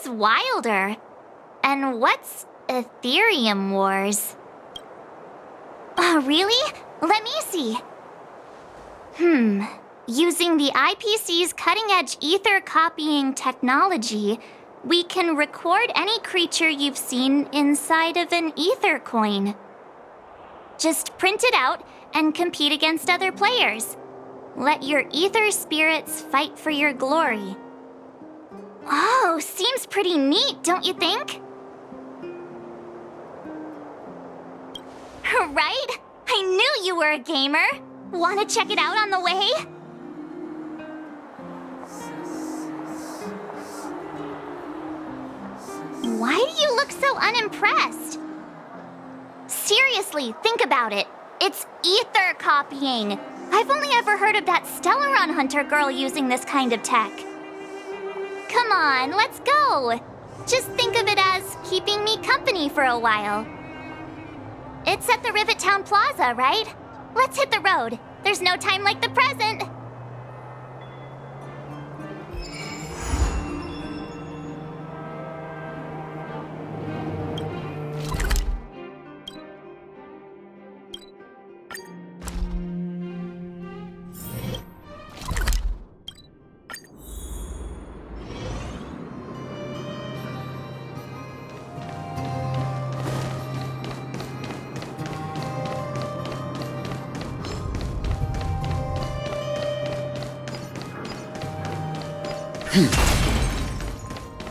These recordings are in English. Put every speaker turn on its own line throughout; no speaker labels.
sounds wilder. And what's Aetherium Wars? Oh, really? Let me see. Using the IPC's cutting-edge ether copying technology, we can record any creature you've seen inside of an ether coin. Just print it out and compete against other players. Let your ether spirits fight for your glory. Oh, seems pretty neat, don't you think? Right? I knew you were a gamer. Want to check it out on the way? Why do you look so unimpressed? Seriously, think about it. It's ether copying. I've only ever heard of that Stellaron Hunter girl using this kind of tech. Come on, let's go. Just think of it as keeping me company for a while. It's at the Rivet Town Plaza, right? Let's hit the road. There's no time like the present.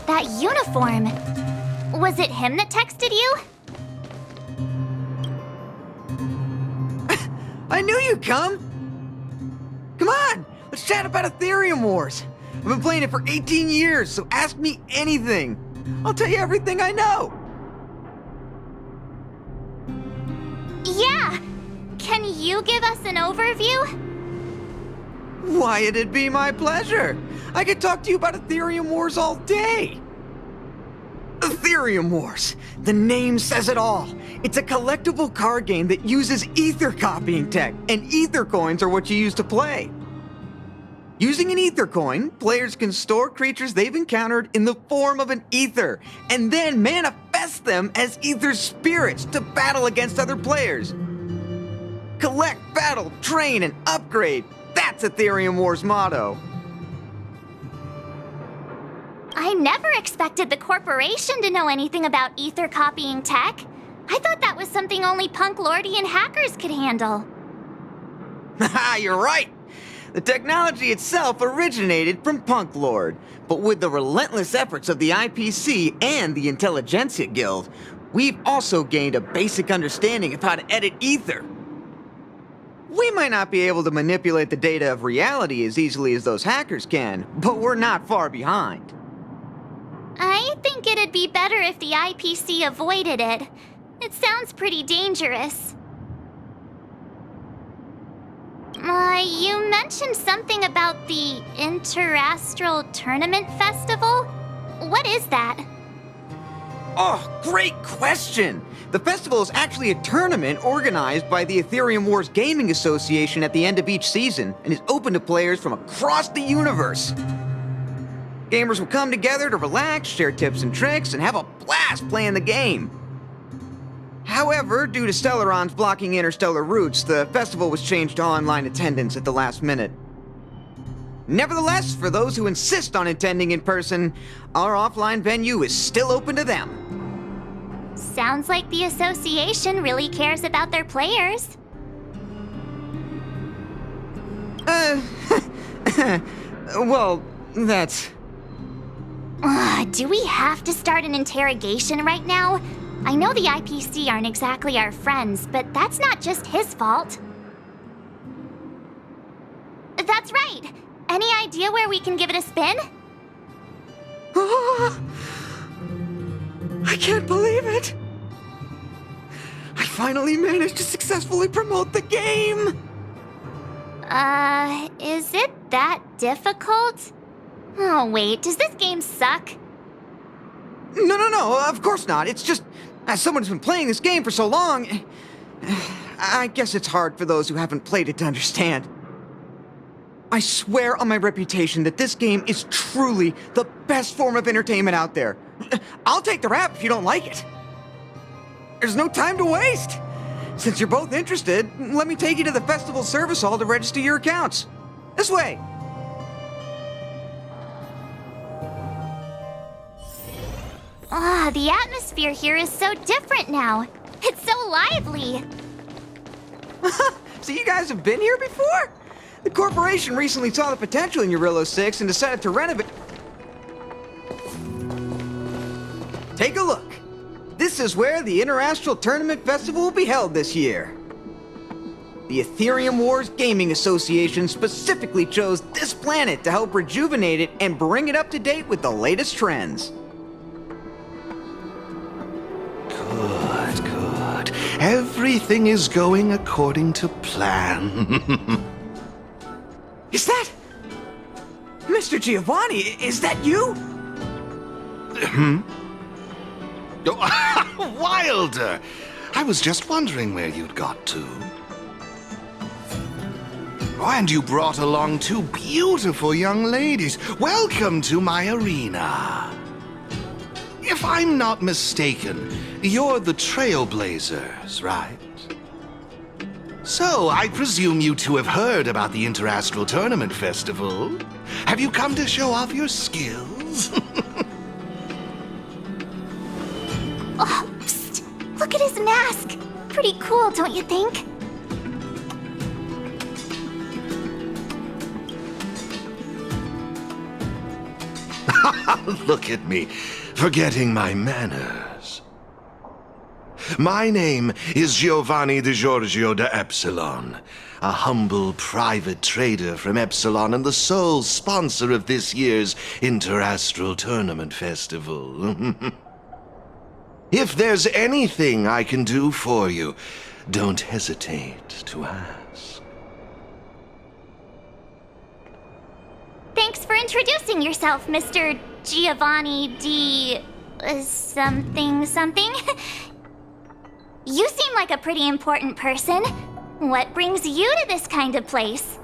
That uniform. Was it him that texted you?
I knew you'd come! Come on, let's chat about Aetherium Wars. I've been playing it for 18 years, so ask me anything. I'll tell you everything I know.
Yeah! Can you give us an overview?
Why, it'd be my pleasure. I could talk to you about Aetherium Wars all day. Aetherium Wars. The name says it all. It's a collectible card game that uses ether copying tech, and ether coins are what you use to play. Using an ether coin, players can store creatures they've encountered in the form of an ether, and then manifest them as ether spirits to battle against other players. Collect, battle, train, and upgrade. That's Aetherium Wars' motto.
I never expected the corporation to know anything about ether copying tech. I thought that was something only Punk Lordian hackers could handle.
Haha, you're right! The technology itself originated from Punk Lord, but with the relentless efforts of the IPC and the Intelligentsia Guild, we've also gained a basic understanding of how to edit ether. We might not be able to manipulate the data of reality as easily as those hackers can, but we're not far behind.
I think it'd be better if the IPC avoided it. It sounds pretty dangerous. You mentioned something about the Interastral Tournament Festival? What is that?
Oh, great question! The festival is actually a tournament organized by the Aetherium Wars Gaming Association at the end of each season and is open to players from across the universe. Gamers will come together to relax, share tips and tricks, and have a blast playing the game. However, due to Stellarons blocking interstellar routes, the festival was changed to online attendance at the last minute. Nevertheless, for those who insist on attending in person, our offline venue is still open to them.
Sounds like the association really cares about their players.
Well, that's...
Do we have to start an interrogation right now? I know the IPC aren't exactly our friends, but that's not just his fault. That's right! Any idea where we can give it a spin?
I can't believe it! I finally managed to successfully promote the game!
Is it that difficult? Oh, wait, does this game suck?
No, of course not. It's just, as someone who's been playing this game for so long, I guess it's hard for those who haven't played it to understand. I swear on my reputation that this game is truly the best form of entertainment out there. I'll take the rap if you don't like it. There's no time to waste. Since you're both interested, let me take you to the festival service hall to register your accounts. This way.
Ah, the atmosphere here is so different now. It's so lively.
So you guys have been here before? The corporation recently saw the potential in Eurillo 6 and decided to renovate. Take a look. This is where the Interastral Tournament Festival will be held this year. The Aetherium Wars Gaming Association specifically chose this planet to help rejuvenate it and bring it up to date with the latest trends.
Good. Everything is going according to plan.
Is that... Mr. Giovanni, is that you?
Oh, Wilder! I was just wondering where you'd got to. Oh, and you brought along two beautiful young ladies. Welcome to my arena. If I'm not mistaken, you're the Trailblazers, right? So, I presume you two have heard about the Interastral Tournament Festival. Have you come to show off your skills?
Oh, psst! Look at his mask! Pretty cool, don't you think?
Look at me, forgetting my manners. My name is Giovanni Di Giorgio de Epsilon, a humble private trader from Epsilon and the sole sponsor of this year's Interastral Tournament Festival. If there's anything I can do for you, don't hesitate to ask.
Thanks for introducing yourself, Mr. Giovanni D... something. You seem like a pretty important person. What brings you to this kind of place?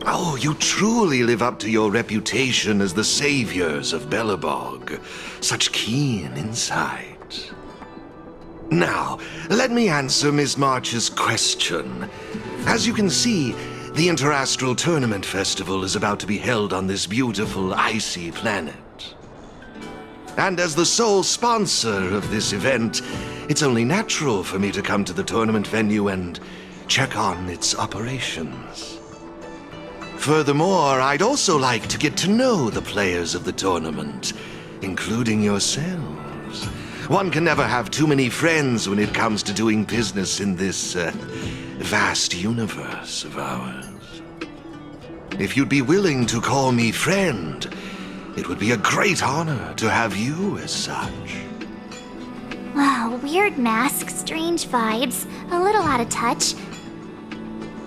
Oh, you truly live up to your reputation as the saviors of Belobog. Such keen insight. Now, let me answer Ms. March's question. As you can see, the Interastral Tournament Festival is about to be held on this beautiful, icy planet. And as the sole sponsor of this event, it's only natural for me to come to the tournament venue and check on its operations. Furthermore, I'd also like to get to know the players of the tournament, including yourselves. One can never have too many friends when it comes to doing business in this, vast universe of ours. If you'd be willing to call me friend, it would be a great honor to have you as such.
Wow, weird mask, strange vibes, a little out of touch.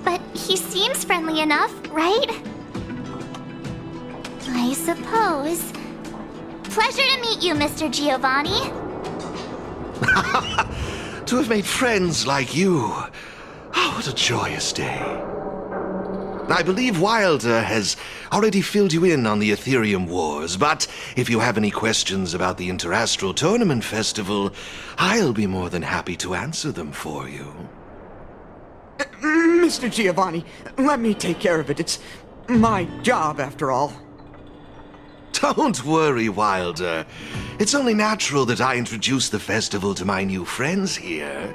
But he seems friendly enough, right? I suppose. Pleasure to meet you, Mr. Giovanni.
To have made friends like you. Oh, what a joyous day. I believe Wilder has already filled you in on the Aetherium Wars, but if you have any questions about the Interastral Tournament Festival, I'll be more than happy to answer them for you.
Mr. Giovanni, let me take care of it. It's my job, after all.
Don't worry, Wilder. It's only natural that I introduce the festival to my new friends here.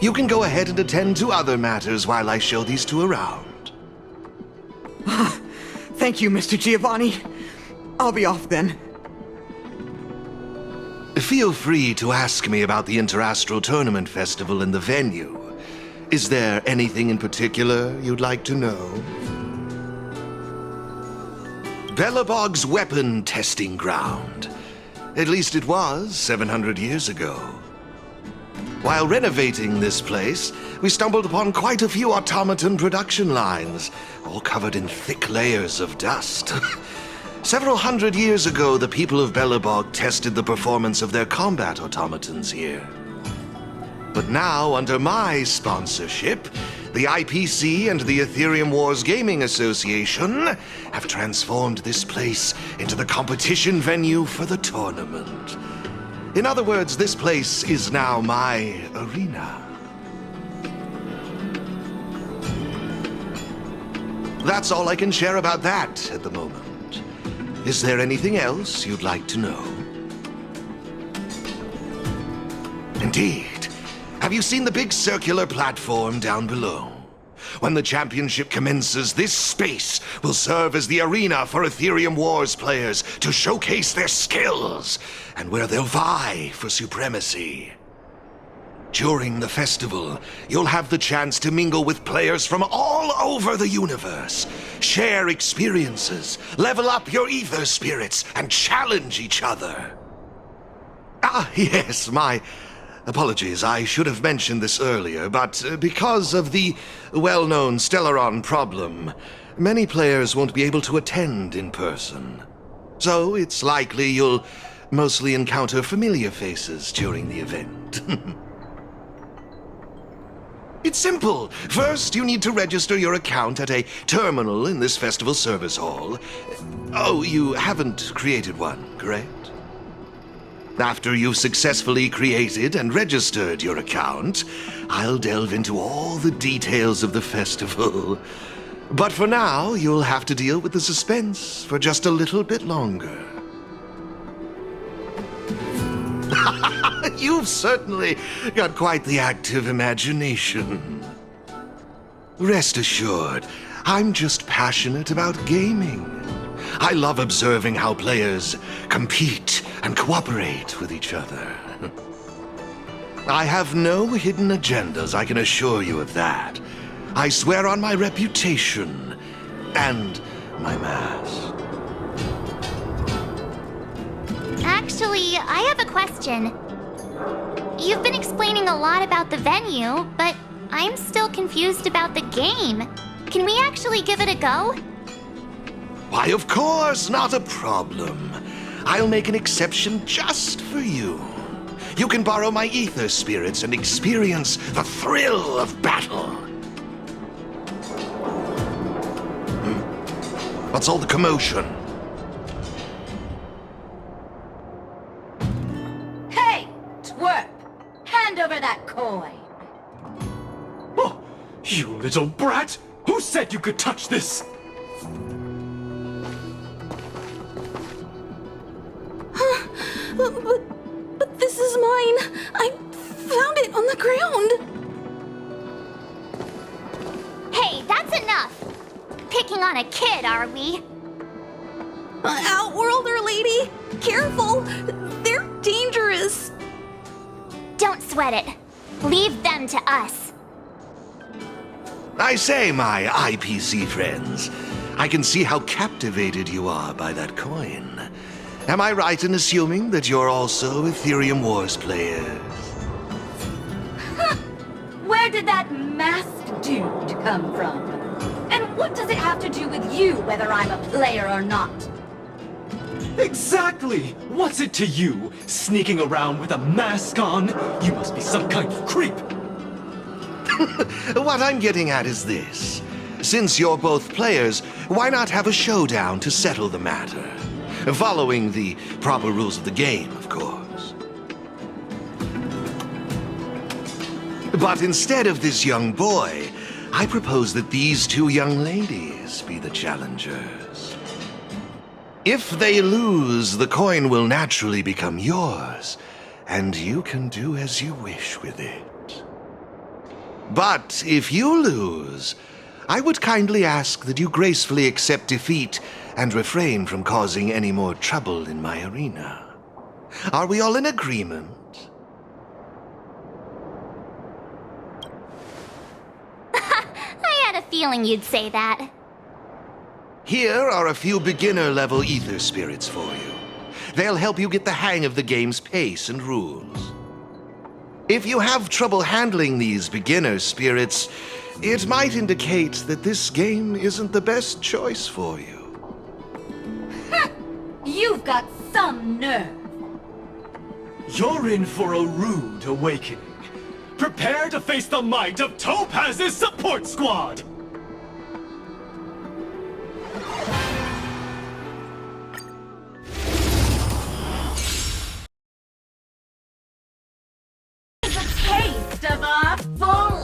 You can go ahead and attend to other matters while I show these two around.
Thank you, Mr. Giovanni. I'll be off then.
Feel free to ask me about the Interastral Tournament Festival and the venue. Is there anything in particular you'd like to know? Belobog's weapon testing ground. At least it was 700 years ago. While renovating this place, we stumbled upon quite a few automaton production lines, all covered in thick layers of dust. Several hundred years ago, the people of Belobog tested the performance of their combat automatons here. But now, under my sponsorship, The IPC and the Aetherium Wars Gaming Association have transformed this place into the competition venue for the tournament. In other words, this place is now my arena. That's all I can share about that at the moment. Is there anything else you'd like to know? Indeed. Have you seen the big circular platform down below? When the championship commences, this space will serve as the arena for Aetherium Wars players to showcase their skills, and where they'll vie for supremacy. During the festival, you'll have the chance to mingle with players from all over the universe, share experiences, level up your ether spirits, and challenge each other. Ah, yes, my apologies. I should have mentioned this earlier, but because of the well-known Stellaron problem, many players won't be able to attend in person. So it's likely you'll mostly encounter familiar faces during the event. It's simple. First, you need to register your account at a terminal in this festival service hall. Oh, you haven't created one, correct? After you've successfully created and registered your account, I'll delve into all the details of the festival. But for now, you'll have to deal with the suspense for just a little bit longer. You've certainly got quite the active imagination. Rest assured, I'm just passionate about gaming. I love observing how players compete and cooperate with each other. I have no hidden agendas, I can assure you of that. I swear on my reputation and my mask.
Actually, I have a question. You've been explaining a lot about the venue, but I'm still confused about the game. Can we actually give it a go?
Why, of course, not a problem. I'll make an exception just for you. You can borrow my ether spirits and experience the thrill of battle. What's all the commotion?
Hey, twerp! Hand over that coin!
Oh, you little brat! Who said you could touch this?
But this is mine. I found it on the ground.
Hey, that's enough! Picking on a kid, are we?
Outworlder lady, careful. They're dangerous.
Don't sweat it. Leave them to us.
I say, my IPC friends, I can see how captivated you are by that coin. Am I right in assuming that you're also Aetherium Wars players?
Where did that masked dude come from? And what does it have to do with you, whether I'm a player or not?
Exactly! What's it to you? Sneaking around with a mask on? You must be some kind of creep.
What I'm getting at is this. Since you're both players, why not have a showdown to settle the matter? Following the proper rules of the game, of course. But instead of this young boy, I propose that these two young ladies be the challengers. If they lose, the coin will naturally become yours, and you can do as you wish with it. But if you lose, I would kindly ask that you gracefully accept defeat and refrain from causing any more trouble in my arena. Are we all in agreement?
I had a feeling you'd say that.
Here are a few beginner-level ether spirits for you. They'll help you get the hang of the game's pace and rules. If you have trouble handling these beginner spirits, it might indicate that this game isn't the best choice for you.
You've got some nerve.
You're in for a rude awakening. Prepare to face the might of Topaz's support squad!
Taste of our full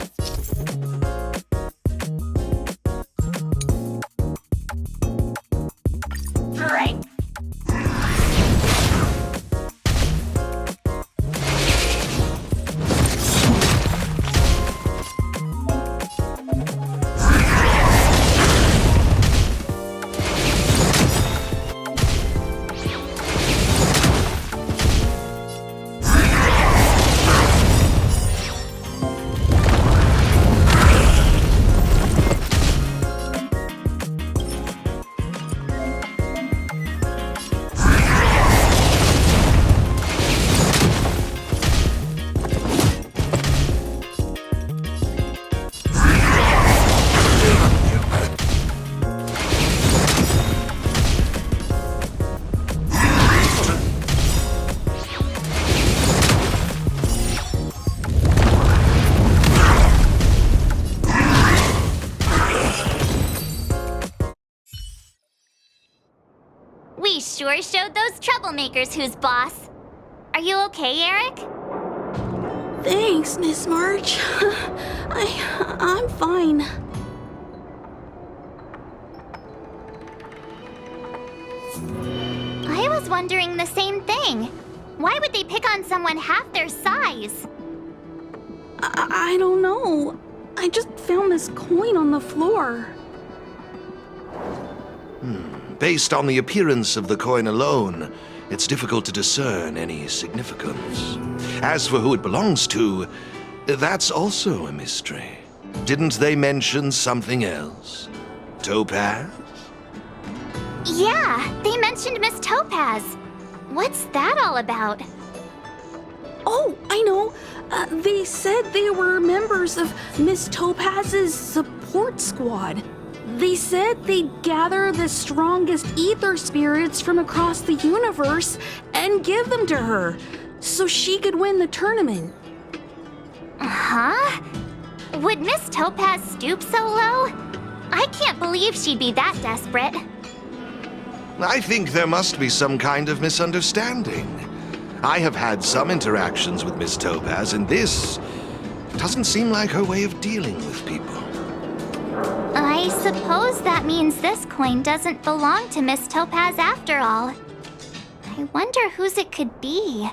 strength.
We sure showed those troublemakers who's boss. Are you okay, Eric?
Thanks, Miss March. I'm fine.
I was wondering the same thing. Why would they pick on someone half their size?
I don't know. I just found this coin on the floor.
Based on the appearance of the coin alone, it's difficult to discern any significance. As for who it belongs to, that's also a mystery. Didn't they mention something else? Topaz?
Yeah, they mentioned Miss Topaz. What's that all about?
Oh, I know. They said they were members of Miss Topaz's support squad. They said they'd gather the strongest ether spirits from across the universe and give them to her, so she could win the tournament.
Huh? Would Miss Topaz stoop so low? I can't believe she'd be that desperate.
I think there must be some kind of misunderstanding. I have had some interactions with Miss Topaz, and this doesn't seem like her way of dealing with people.
I suppose that means this coin doesn't belong to Miss Topaz after all. I wonder whose it could be.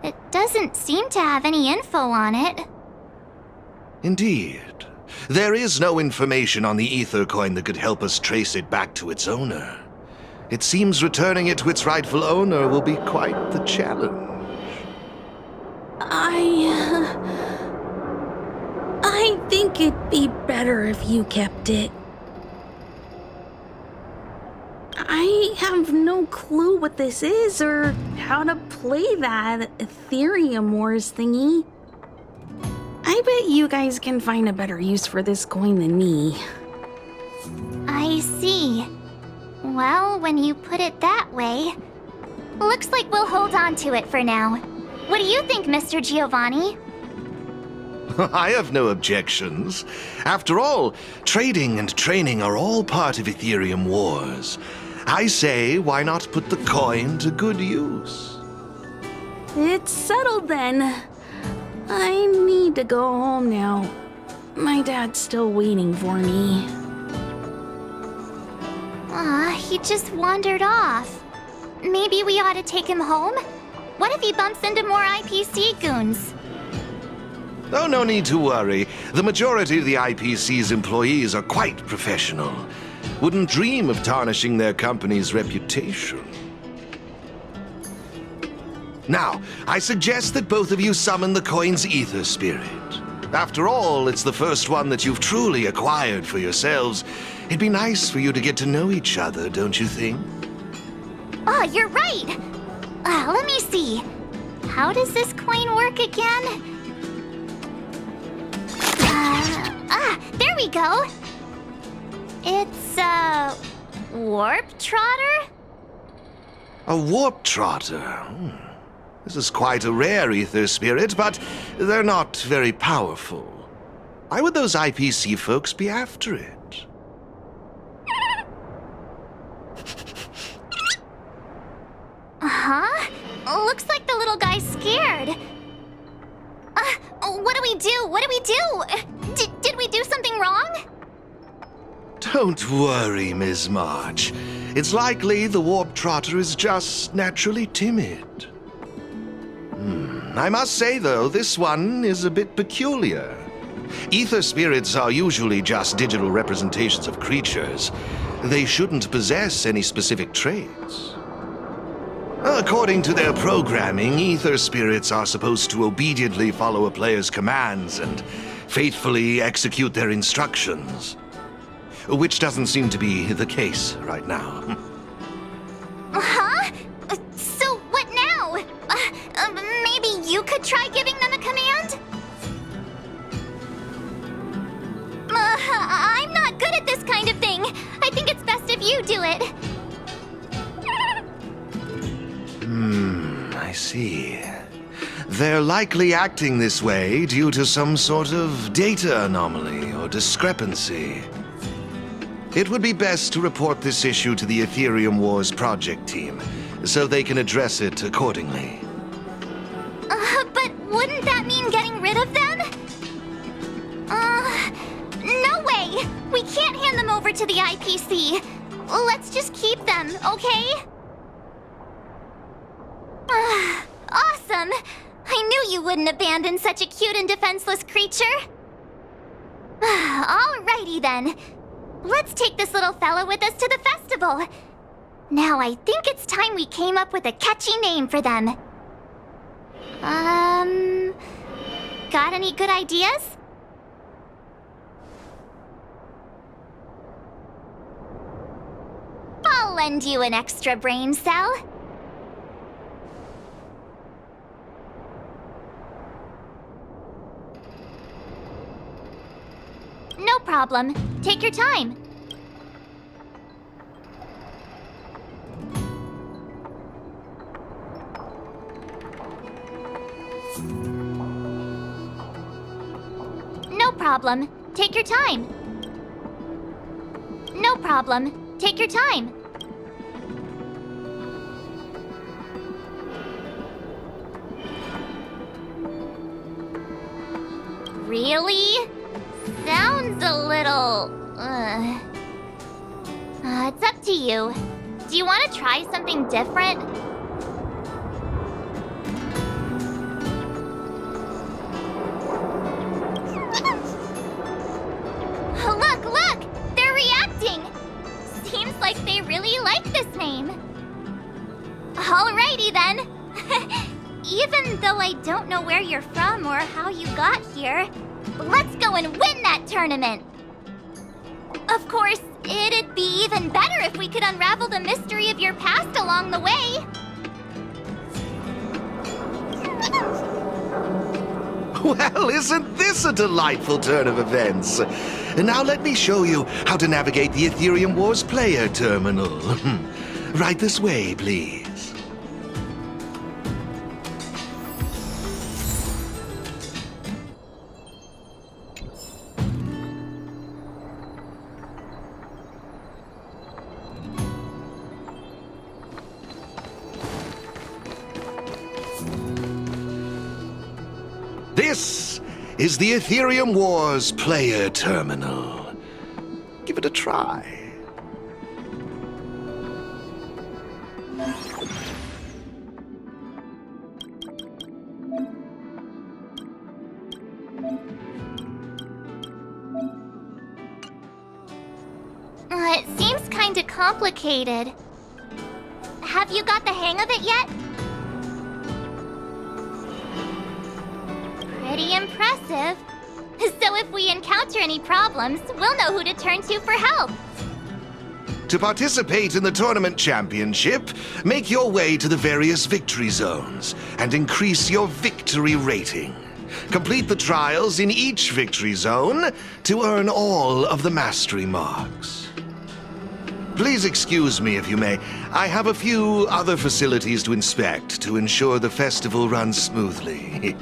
It doesn't seem to have any info on it.
Indeed. There is no information on the ether coin that could help us trace it back to its owner. It seems returning it to its rightful owner will be quite the challenge.
I think it'd be better if you kept it. I have no clue what this is or how to play that Aetherium Wars thingy. I bet you guys can find a better use for this coin than me.
I see. Well, when you put it that way, looks like we'll hold on to it for now. What do you think, Mr. Giovanni?
I have no objections. After all, trading and training are all part of Aetherium Wars. I say, why not put the coin to good use?
It's settled then. I need to go home now. My dad's still waiting for me.
He just wandered off. Maybe we ought to take him home? What if he bumps into more IPC goons?
Oh, no need to worry. The majority of the IPC's employees are quite professional. Wouldn't dream of tarnishing their company's reputation. Now, I suggest that both of you summon the coin's ether spirit. After all, it's the first one that you've truly acquired for yourselves. It'd be nice for you to get to know each other, don't you think?
Oh, you're right! Let me see. How does this coin work again? There we go! It's a warp trotter?
A warp trotter? This is quite a rare ether spirit, but they're not very powerful. Why would those IPC folks be after it?
Huh? Looks like the little guy's scared. What do we do? What do we do? Did we do something wrong?
Don't worry, Ms. March. It's likely the Warp Trotter is just naturally timid. I must say, though, this one is a bit peculiar. Ether spirits are usually just digital representations of creatures. They shouldn't possess any specific traits. According to their programming, ether spirits are supposed to obediently follow a player's commands and faithfully execute their instructions. Which doesn't seem to be the case right now.
Huh? So what now? Maybe you could try giving them a command? I'm not good at this kind of thing. I think it's best if you do it.
I see. They're likely acting this way due to some sort of data anomaly or discrepancy. It would be best to report this issue to the Aetherium Wars project team, so they can address it accordingly.
But wouldn't that mean getting rid of them? No way! We can't hand them over to the IPC. Let's just keep them, okay? Awesome! I knew you wouldn't abandon such a cute and defenseless creature. Alrighty then. Let's take this little fella with us to the festival. Now I think it's time we came up with a catchy name for them. Got any good ideas? I'll lend you an extra brain cell. No problem. Take your time. No problem. Take your time. No problem. Take your time. Really? Sounds a little... it's up to you. Do you want to try something different? Look! They're reacting! Seems like they really like this name. Alrighty then. Even though I don't know where you're from or how you got here, let's go and win that tournament! Of course, it'd be even better if we could unravel the mystery of your past along the way.
Well, isn't this a delightful turn of events? Now let me show you how to navigate the Aetherium Wars player terminal. Right this way, please. This is the Aetherium Wars player terminal. Give it a try.
It seems kinda complicated. Have you got the hang of it yet? Pretty impressive. So if we encounter any problems, we'll know who to turn to for help.
To participate in the tournament championship, make your way to the various victory zones and increase your victory rating. Complete the trials in each victory zone to earn all of the mastery marks. Please excuse me if you may. I have a few other facilities to inspect to ensure the festival runs smoothly.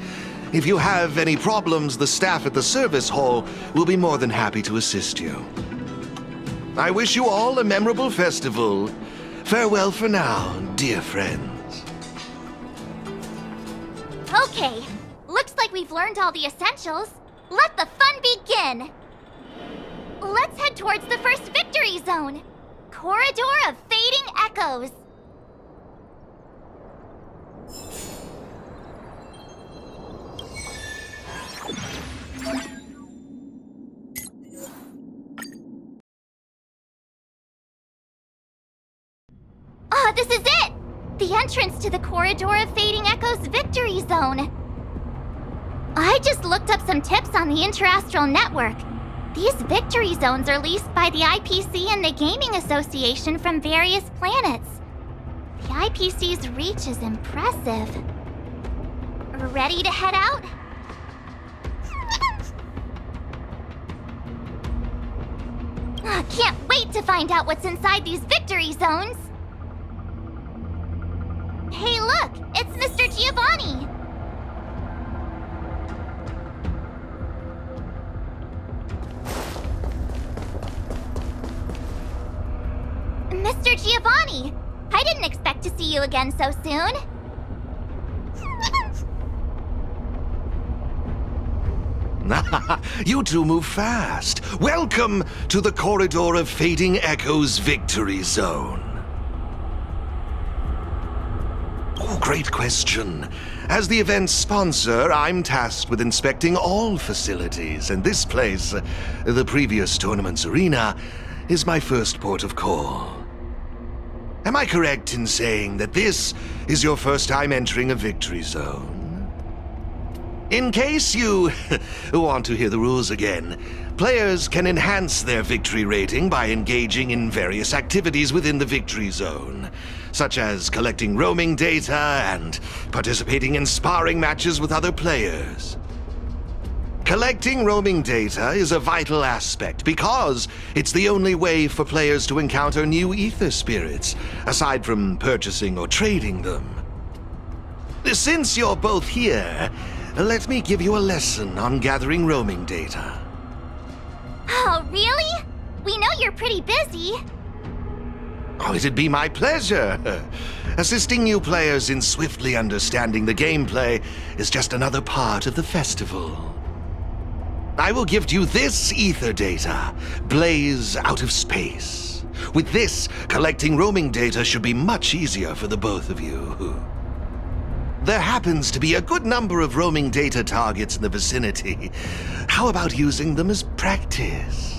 If you have any problems, the staff at the service hall will be more than happy to assist you. I wish you all a memorable festival. Farewell for now, dear friends.
Okay, looks like we've learned all the essentials. Let the fun begin! Let's head towards the first victory zone. Corridor of Fading Echoes. Ah, this is it! The entrance to the Corridor of Fading Echoes Victory Zone. I just looked up some tips on the Interastral Network. These victory zones are leased by the IPC and the Gaming Association from various planets. The IPC's reach is impressive. Ready to head out? Can't wait to find out what's inside these victory zones. Hey, look! It's Mr. Giovanni! Mr. Giovanni! I didn't expect to see you again so soon.
You two move fast. Welcome to the Corridor of Fading Echoes Victory Zone. Oh, great question. As the event's sponsor, I'm tasked with inspecting all facilities, and this place, the previous tournament's arena, is my first port of call. Am I correct in saying that this is your first time entering a victory zone? In case you want to hear the rules again, players can enhance their victory rating by engaging in various activities within the victory zone, such as collecting roaming data and participating in sparring matches with other players. Collecting roaming data is a vital aspect because it's the only way for players to encounter new ether spirits, aside from purchasing or trading them. Since you're both here, let me give you a lesson on gathering roaming data.
Oh, really? We know you're pretty busy.
Oh, it'd be my pleasure. Assisting new players in swiftly understanding the gameplay is just another part of the festival. I will gift you this ether data, Blaze Out of Space. With this, collecting roaming data should be much easier for the both of you. There happens to be a good number of roaming data targets in the vicinity. How about using them as practice?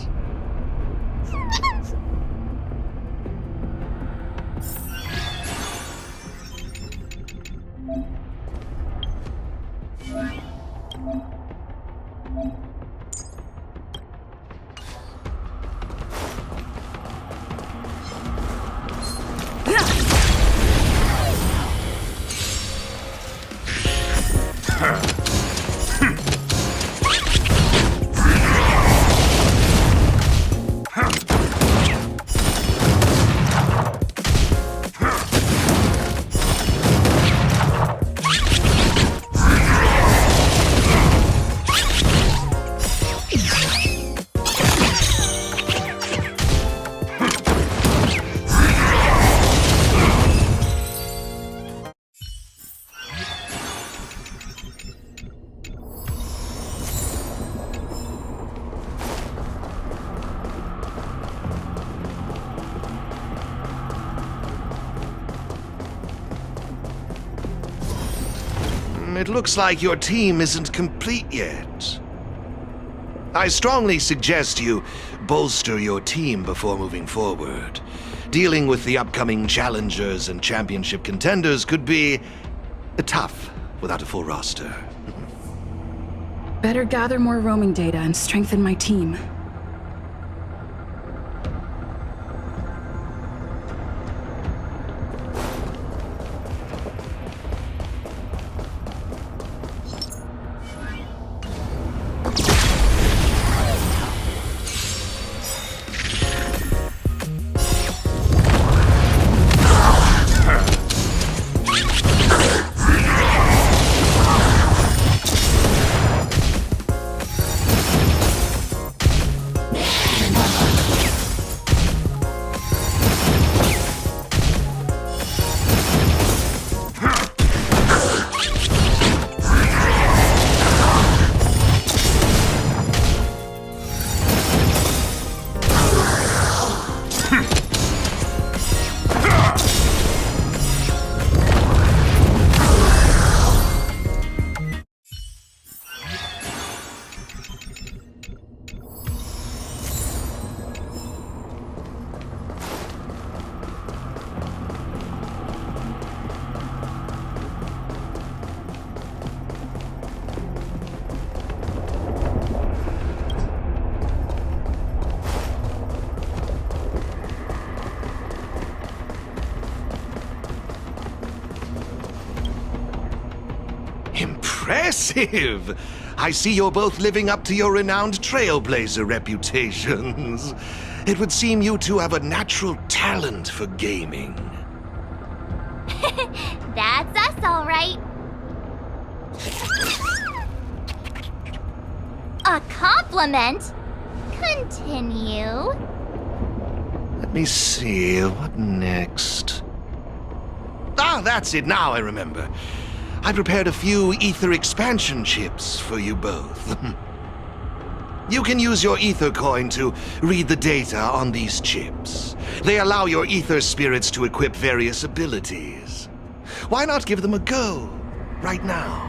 It looks like your team isn't complete yet. I strongly suggest you bolster your team before moving forward. Dealing with the upcoming challengers and championship contenders could be tough without a full roster.
Better gather more roaming data and strengthen my team.
Impressive! I see you're both living up to your renowned trailblazer reputations. It would seem you two have a natural talent for gaming.
That's us, all right. A compliment? Continue.
Let me see, what next? Ah, that's it, now I remember. I prepared a few ether expansion chips for you both. You can use your ether coin to read the data on these chips. They allow your ether spirits to equip various abilities. Why not give them a go, right now?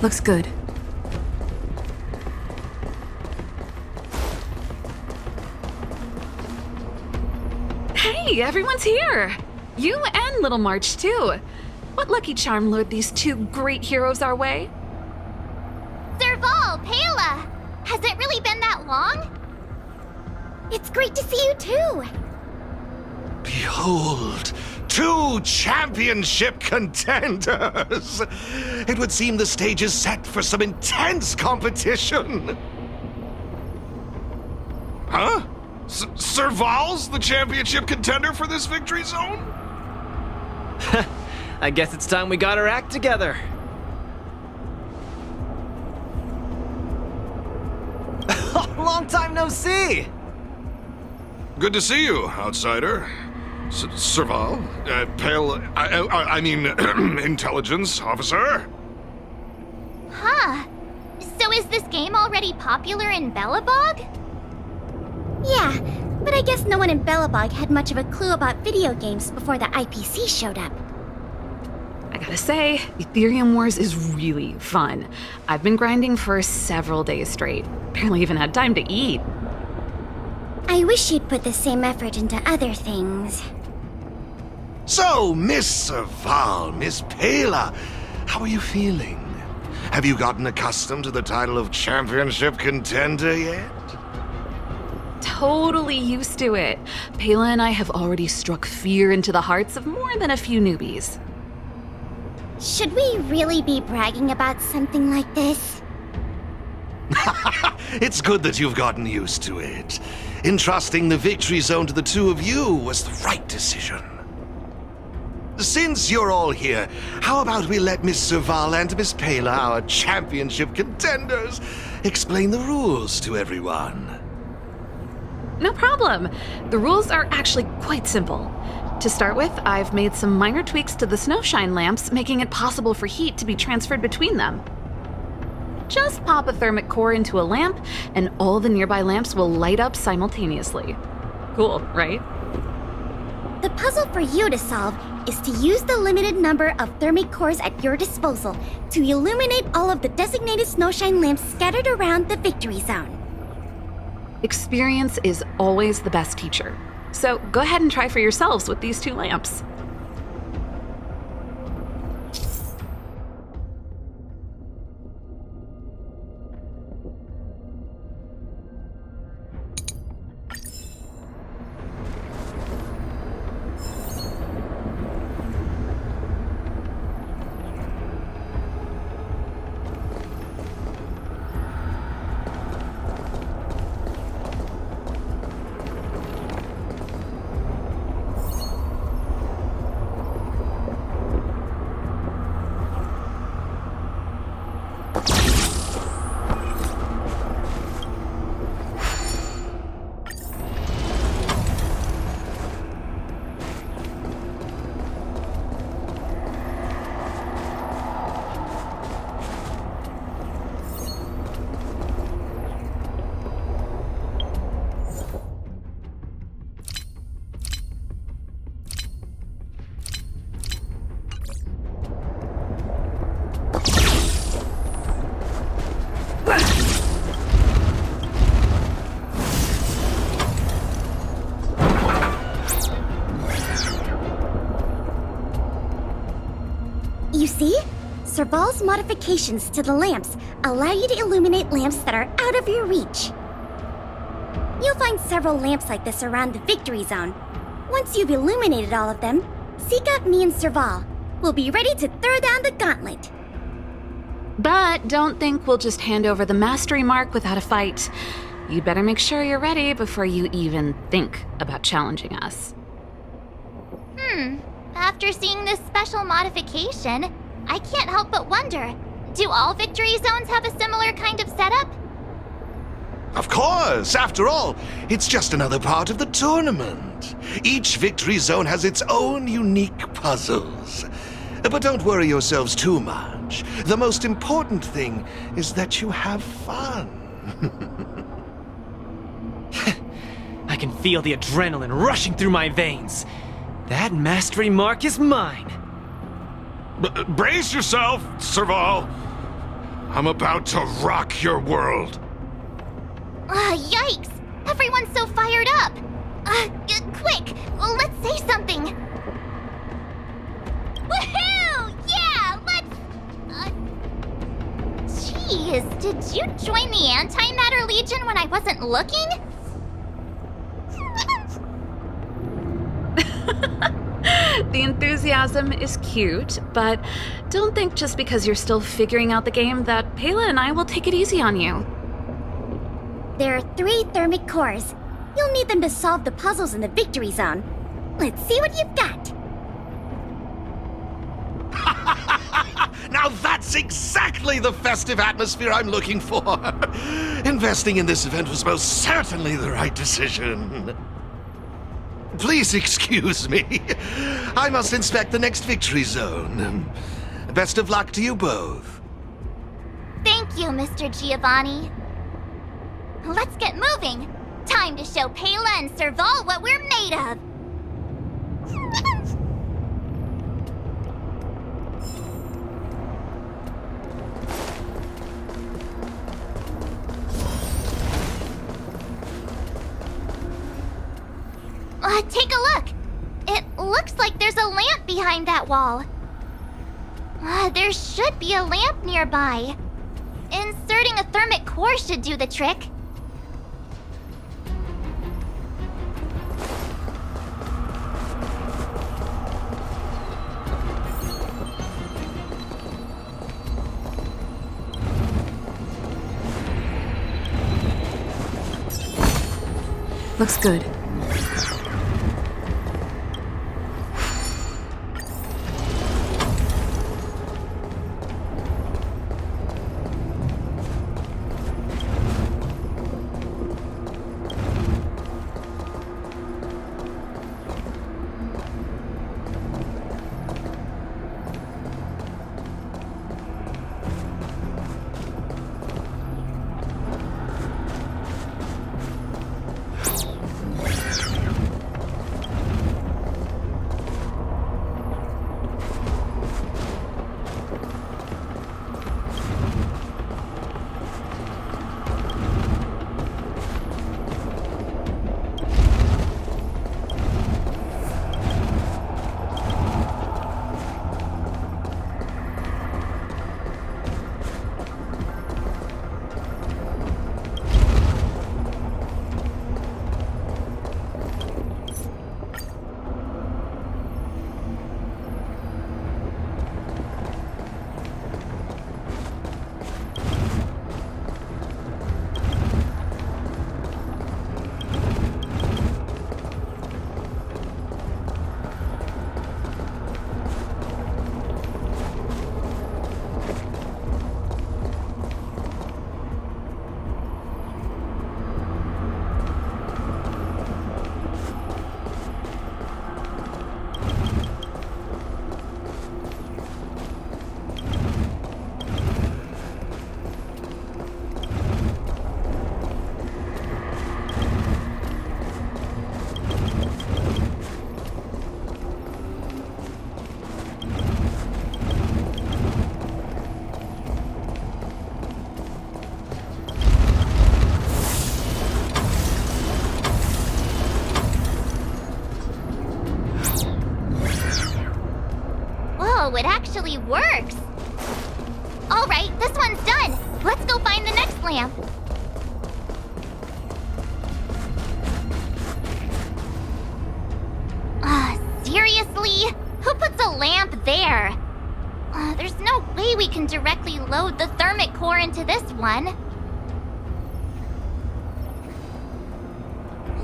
Looks good. Hey, everyone's here! You and Little March, too. What lucky charm lured these two great heroes our way?
Serval, Pela! Has it really been that long? It's great to see you too!
Behold, two championship contenders! It would seem the stage is set for some intense competition.
Huh? Serval's the championship contender for this victory zone?
I guess it's time we got our act together. Long time no see!
Good to see you, outsider. Serval? Pale... I mean, intelligence officer?
Huh. So is this game already popular in Belobog? Yeah, but I guess no one in Belobog had much of a clue about video games before the IPC showed up.
I gotta say, Aetherium Wars is really fun. I've been grinding for several days straight. Barely even had time to eat.
I wish you'd put the same effort into other things.
So, Miss Serval, Miss Pela, how are you feeling? Have you gotten accustomed to the title of championship contender yet?
Totally used to it. Pela and I have already struck fear into the hearts of more than a few newbies.
Should we really be bragging about something like this?
It's good that you've gotten used to it. Entrusting the victory zone to the two of you was the right decision. Since you're all here, how about we let Miss Serval and Miss Pela, our championship contenders, explain the rules to everyone?
No problem. The rules are actually quite simple. To start with, I've made some minor tweaks to the snowshine lamps, making it possible for heat to be transferred between them. just pop a thermic core into a lamp, and all the nearby lamps will light up simultaneously. Cool, right?
The puzzle for you to solve is to use the limited number of thermic cores at your disposal to illuminate all of the designated snowshine lamps scattered around the victory zone.
Experience is always the best teacher. So go ahead and try for yourselves with these 2 lamps.
You see? Serval's modifications to the lamps allow you to illuminate lamps that are out of your reach. You'll find several lamps like this around the victory zone. Once you've illuminated all of them, seek out me and Serval. We'll be ready to throw down the gauntlet.
But don't think we'll just hand over the mastery mark without a fight. You'd better make sure you're ready before you even think about challenging us.
After seeing this special modification, I can't help but wonder, do all victory zones have a similar kind of setup?
Of course! After all, it's just another part of the tournament. Each victory zone has its own unique puzzles. But don't worry yourselves too much. The most important thing is that you have fun.
I can feel the adrenaline rushing through my veins. That mastery mark is mine.
Brace yourself, Serval. I'm about to rock your world.
Yikes! Everyone's so fired up! Quick, let's say something! Woohoo! Yeah, let's... Jeez, did you join the Antimatter Legion when I wasn't looking?
The enthusiasm is cute, but don't think just because you're still figuring out the game that Pela and I will take it easy on you.
There are 3 thermic cores. You'll need them to solve the puzzles in the victory zone. Let's see what you've got.
Now that's exactly the festive atmosphere I'm looking for. Investing in this event was most certainly the right decision. Please excuse me. I must inspect the next victory zone. Best of luck to you both.
Thank you, Mr. Giovanni. Let's get moving. Time to show Pela and Serval what we're made of. Take a look. It looks like there's a lamp behind that wall. There should be a lamp nearby. Inserting a thermic core should do the trick.
Looks good.
actually works. All right, this one's done. Let's go find the next lamp. Seriously? Who puts a lamp there? There's no way we can directly load the thermic core into this one.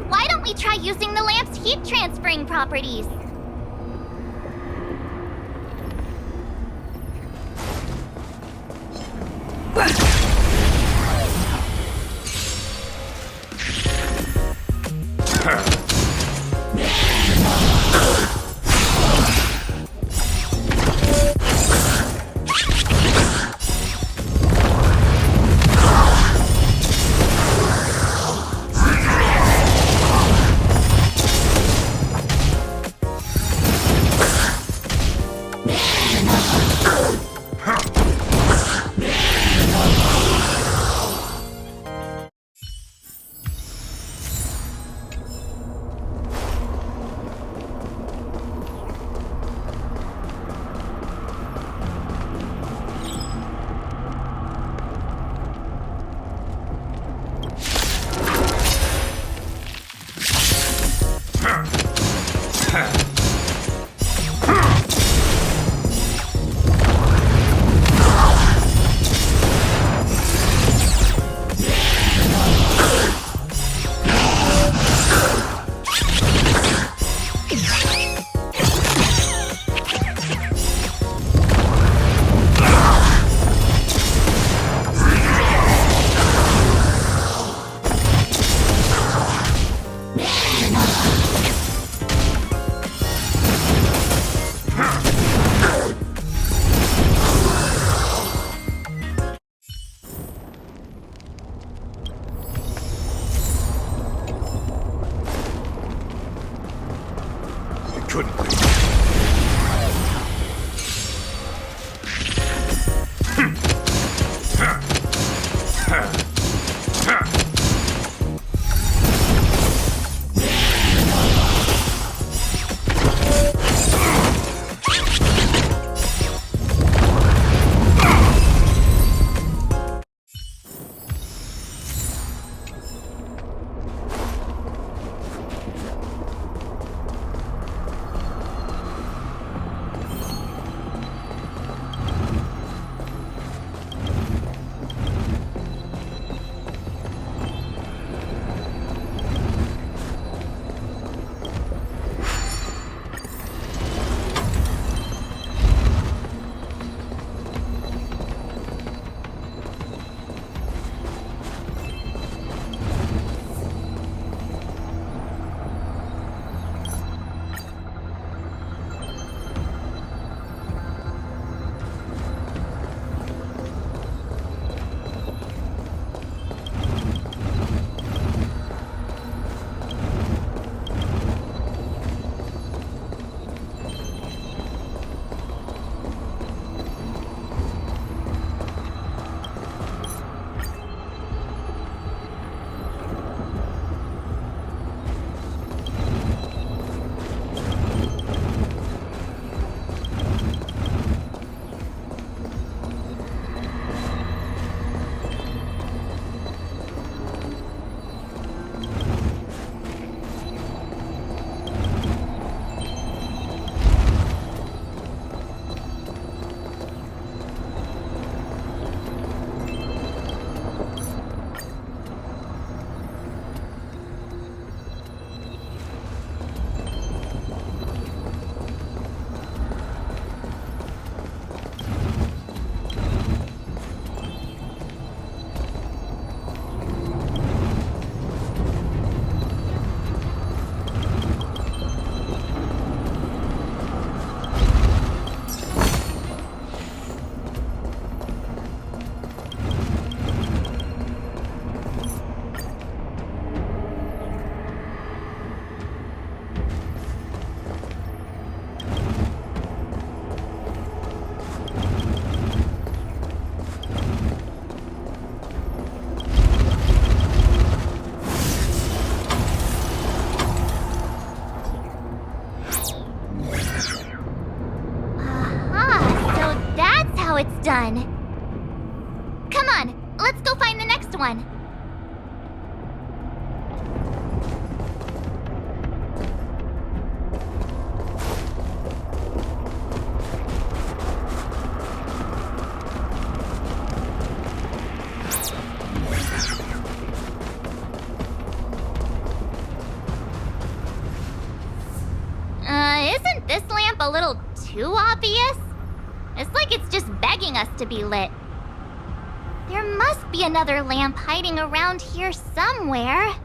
Why don't we try using the lamp's heat transferring properties?
Couldn't be.
Isn't this lamp a little too obvious? It's like it's just begging us to be lit. There must be another lamp hiding around here somewhere.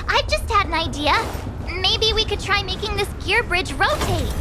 I've just had an idea. Maybe we could try making this gear bridge rotate.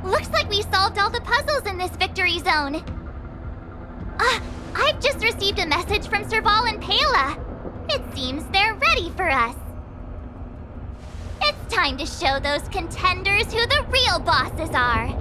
Looks like we solved all the puzzles in this victory zone. I've just received a message from Serval and Pela. It seems they're ready for us. It's time to show those contenders who the real bosses are.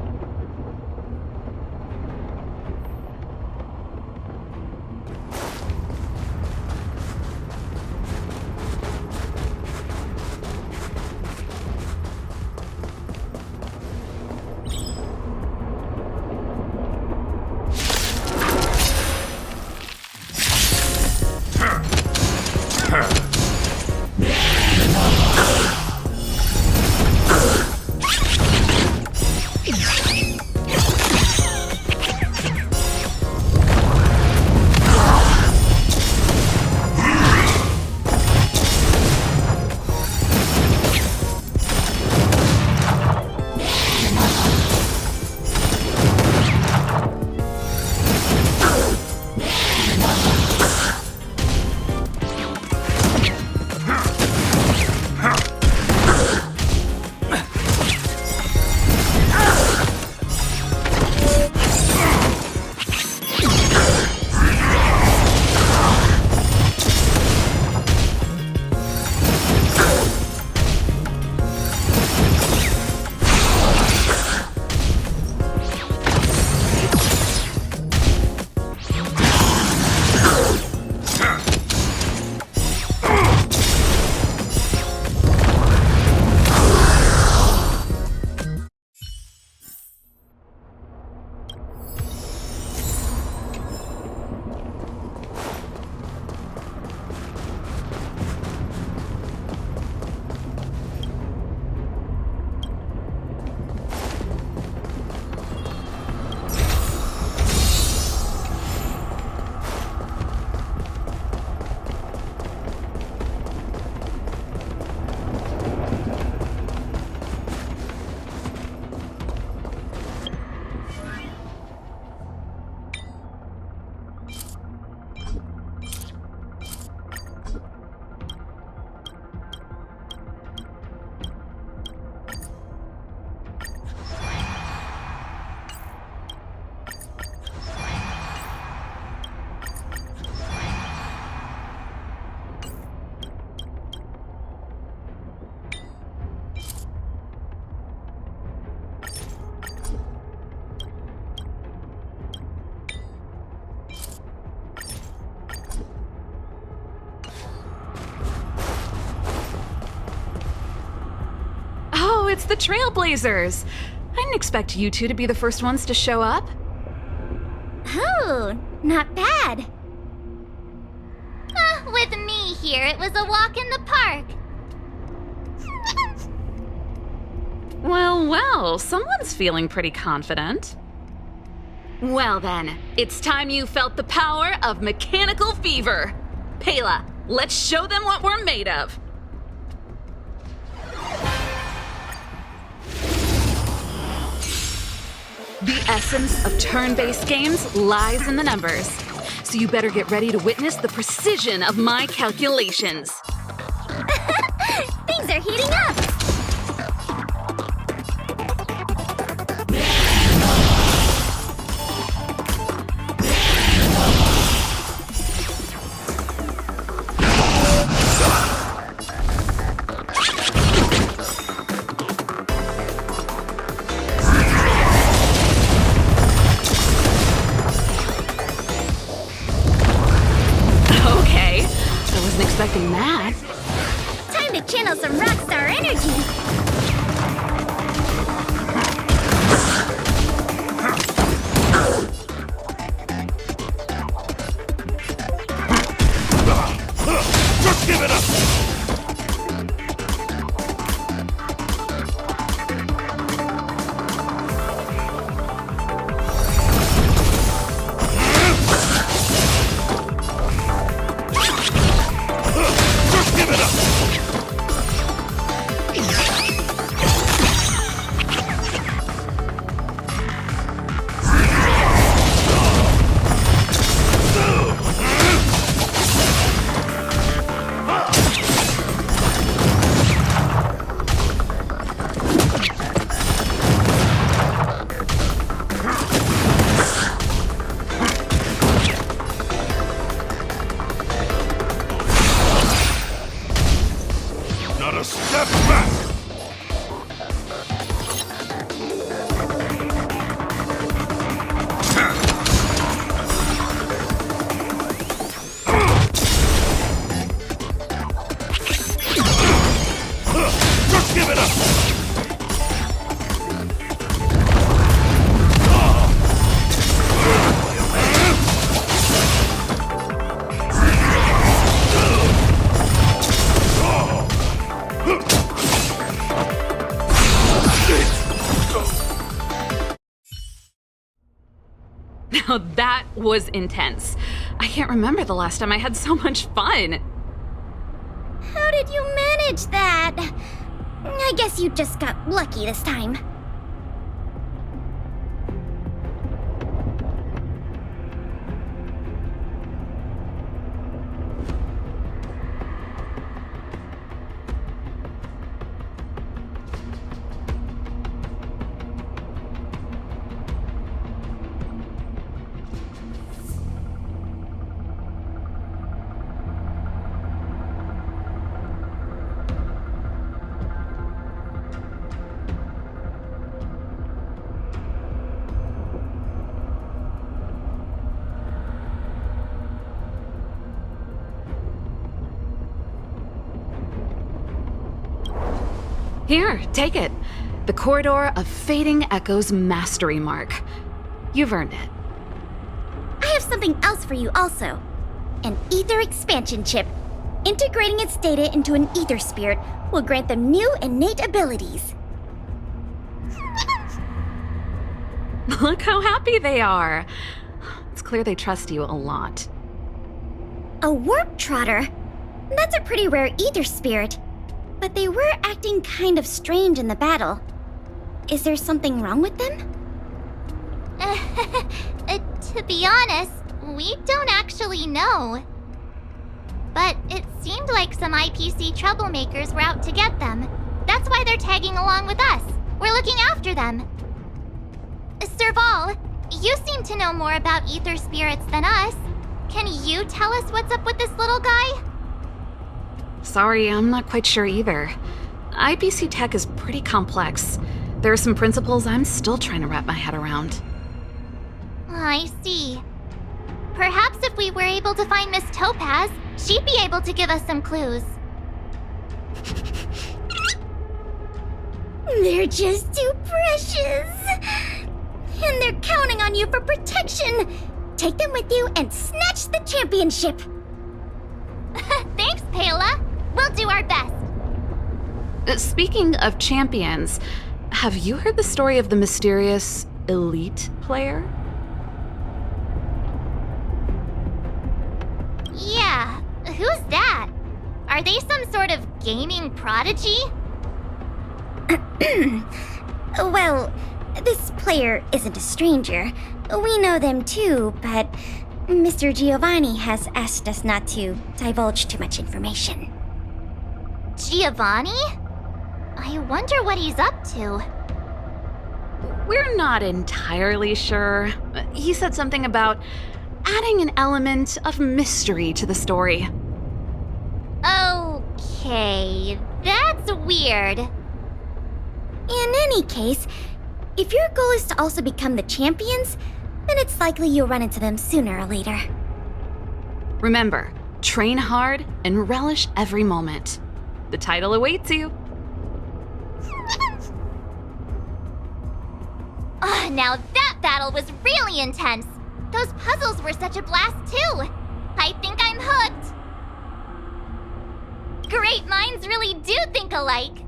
It's the Trailblazers! I didn't expect you two to be the first ones to show up.
Oh, not bad.
With me here, it was a walk in the park.
Well, someone's feeling pretty confident. Well then, it's time you felt the power of mechanical fever. Pela, let's show them what we're made of. The essence of turn-based games lies in the numbers, so you better get ready to witness the precision of my calculations.
Things are heating up!
Expecting that.
Time to channel some rockstar energy.
Just give it up! Give it up!
Now that was intense. I can't remember the last time I had so much fun.
How did you manage that? I guess you just got lucky this time.
Here, take it. The Corridor of Fading Echoes Mastery Mark. You've earned it.
I have something else for you also. An ether expansion chip. Integrating its data into an ether spirit will grant them new innate abilities.
Look how happy they are. It's clear they trust you a lot.
A warp trotter? That's a pretty rare ether spirit. But they were acting kind of strange in the battle. Is there something wrong with them?
To be honest, we don't actually know. But it seemed like some IPC troublemakers were out to get them. That's why they're tagging along with us. We're looking after them. Serval, you seem to know more about ether spirits than us. Can you tell us what's up with this little guy?
Sorry, I'm not quite sure either. IPC tech is pretty complex. There are some principles I'm still trying to wrap my head around.
I see. Perhaps if we were able to find Miss Topaz, she'd be able to give us some clues.
They're just too precious. And they're counting on you for protection. Take them with you and snatch the championship.
Thanks, Paola. We'll do our best.
Speaking of champions, have you heard the story of the mysterious elite player?
Yeah, who's that? Are they some sort of gaming prodigy?
Well, this player isn't a stranger. We know them too, but Mr. Giovanni has asked us not to divulge too much information.
Giovanni? I wonder what he's up to.
We're not entirely sure. He said something about adding an element of mystery to the story.
Okay, that's weird.
In any case, if your goal is to also become the champions, then it's likely you'll run into them sooner or later.
Remember, train hard and relish every moment. The title awaits you.
Now that battle was really intense. Those puzzles were such a blast too. I think I'm hooked. Great minds really do think alike.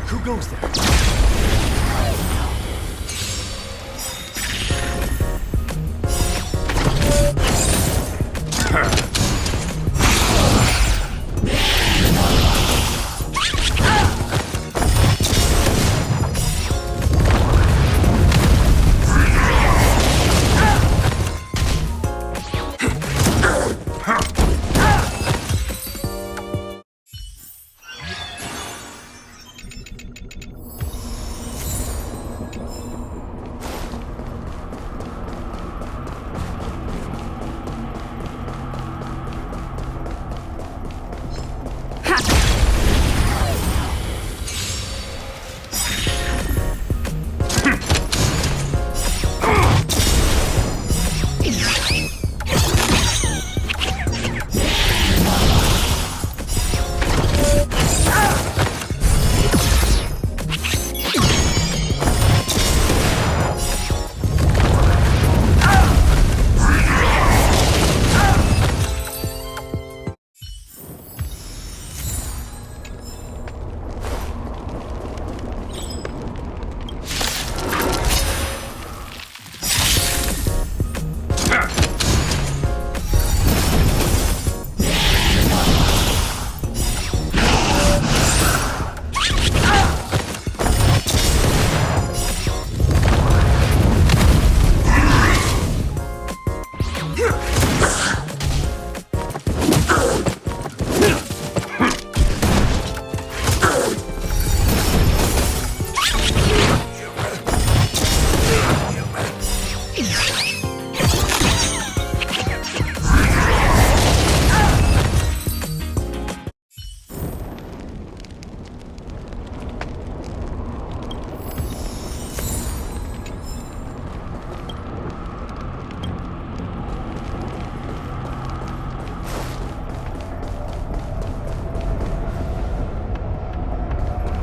Who goes there?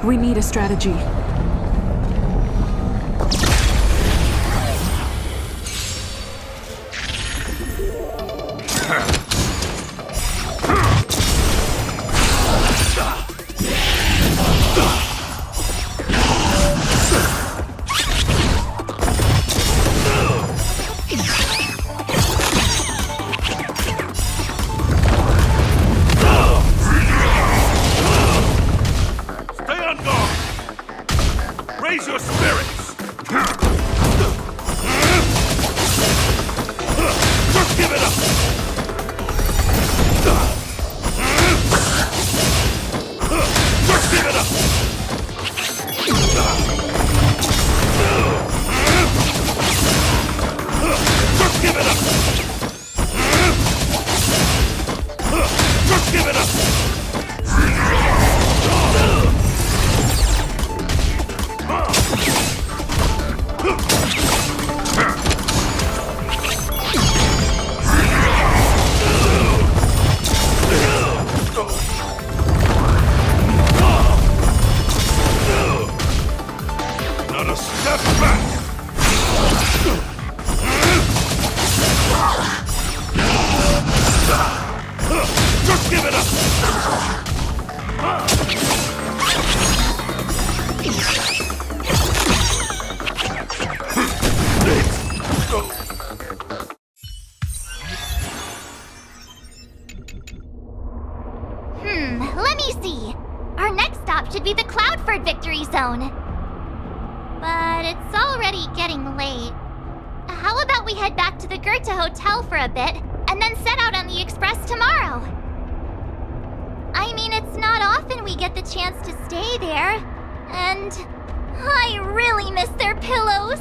We need a strategy.
Stay on guard! Raise your spirits! Just give it up! Just give it up! Just give it up! Just give it up! Not a step back! Just give it up!
Let me see. Our next stop should be the Cloudford Victory Zone. But it's already getting late. How about we head back to the Goethe Hotel for a bit, and then set out on the Express tomorrow? I mean, it's not often we get the chance to stay there. And I really miss their pillows.